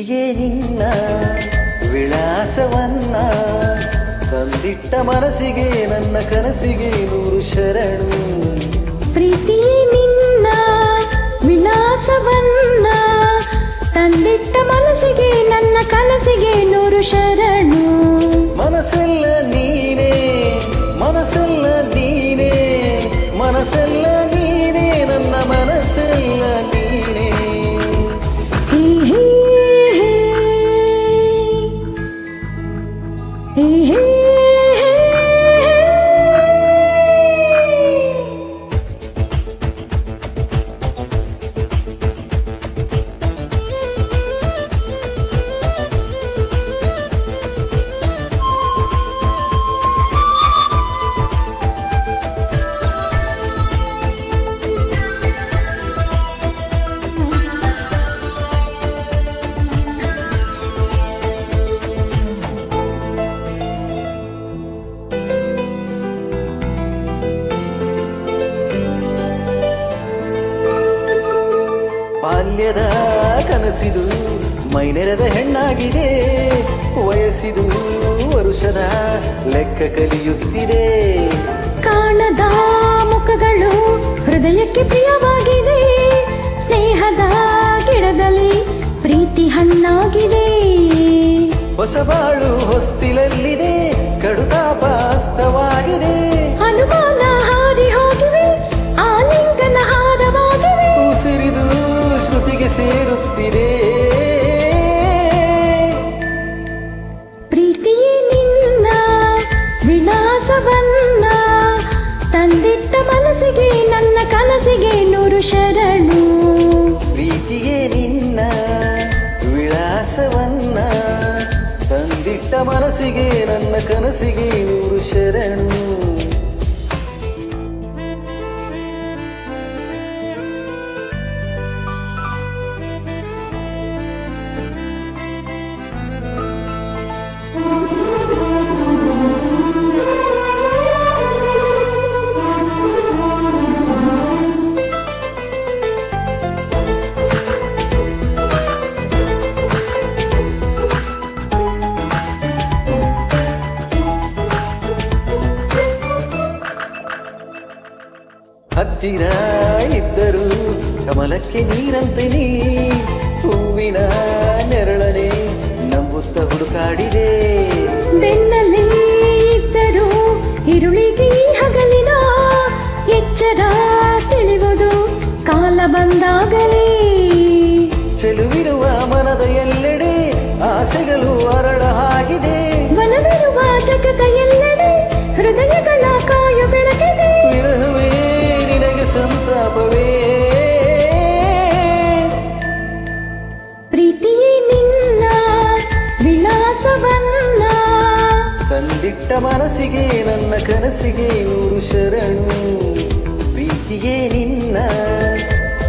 ಪ್ರೀತಿಯೇ ನಿನ್ನ ವಿಳಾಸವನ್ನ ತಂದಿಟ್ಟ ಮನಸ್ಸಿಗೆ ನನ್ನ ಕನಸಿಗೆ 100 ಶರಣು. ಪ್ರೀತಿಯೇ ನಿನ್ನ ವಿಳಾಸವನ್ನ ತಂದಿಟ್ಟ ಮನಸ್ಸಿಗೆ ನನ್ನ ಕನಸಿಗೆ 100 ಶರಣು. ಮನಸ್ಸೆಲ್ಲ ನೀನೇ ಮನಸ್ಸೆಲ್ಲ ನೀನೇ ಮನಸ್ಸೆಲ್ಲ ನೀನೇ ನನ್ನ ಮನಸ್ಸೆಲ್ಲ ನೀನೇ. ಹೇ ಹೇ ಹೇ ಹೇ ಬಾಲ್ಯದ ಕನಸಿದು ಮೈನೆರೆದ ಹೆಣ್ಣಾಗಿದೆ, ವಯಸ್ಸಿದು ವರುಷದ ಲೆಕ್ಕ ಕಲಿಯುತ್ತಿದೆ. ಕಾಣದ ಮುಖಗಳು ಹೃದಯಕ್ಕೆ ಪ್ರಿಯವಾಗಿದೆ, ಸ್ನೇಹದ ಗಿಡದಲ್ಲಿ ಪ್ರೀತಿ ಹಣ್ಣಾಗಿದೆ. ಹೊಸಬಾಳು ಹೊಸ್ತಿಲಲ್ಲಿದೆ, ಕಡುತಾಪ ಅಸ್ತವಾಗಿದೆ. ಅನುಮಾನ ಹಾರಿ ಹೋಗಿವೆ, ಆಲಿಂಗನ ಹಾರವಾಗಿವೆ. ಉಸಿರಿದು ಶ್ರುತಿಗೆ ಸೇರುತ್ತಿದೆ. ಪ್ರೀತಿಯೇ ನಿನ್ನ ವಿಳಾಸವನ್ನ ತಂದಿಟ್ಟ ಮನಸ್ಸಿಗೆ ನನ್ನ ಕನಸಿಗೆ 100 ಶರಣು. ಪ್ರೀತಿಯೇ ನಿನ್ನ ವಿಳಾಸವನ್ನ ತಂದಿಟ್ಟ ಮನಸ್ಸಿಗೆ ನನ್ನ ಕನಸಿಗೆ 100 ಶರಣು. ಹತ್ತಿರ ಇದ್ದರು ಕಮಲಕ್ಕೆ ನೀರಂತೆ ನೀ, ಹೂವಿನ ನೆರಳನೆ ನಂಬುತ್ತ ಹುಡುಕಾಡಿದೆ. ಬೆನ್ನಲ್ಲೇ ಇದ್ದರು ഇരുಳಿಗೆ ಹಗಲಿನ ಎಚ್ಚರ ತಿಳಿವುದು ಕಾಲ ಬಂದಾಗಲೇ. ಚೆಲುವಿರುವ ಮನದ ಎಲ್ಲೆಡೆ ಆಸೆಗಳು ಅರಳ ಆಗಿದೆ. ವನವಿರುವ ಜಗದ ಎಲ್ಲೆಡೆ ಹೃದಯಗಳ ಕಾಯು ಬೆಳಗಿದೆ. ವಿರಹವೇ ನಿನಗೆ ಸಂತಾಪವೇ. ಪ್ರೀತಿಯೇ ನಿನ್ನ ವಿಳಾಸವನ್ನ ತಂದಿಟ್ಟ ಮನಸ್ಸಿಗೆ ನನ್ನ ಕನಸಿಗೆ 100 ಶರಣು. ಪ್ರೀತಿಯೇ ನಿನ್ನ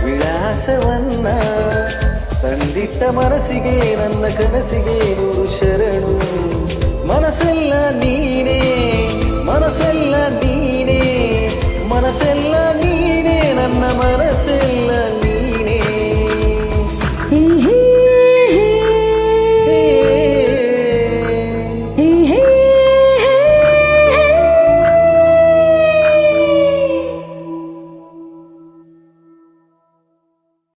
ವಿಳಾಸವನ್ನ ತಂದಿಟ್ಟ ಮನಸ್ಸಿಗೆ ನನ್ನ ಕನಸಿಗೆ 100 ಶರಣು. ಮನಸ್ಸೆಲ್ಲ ನೀನೇ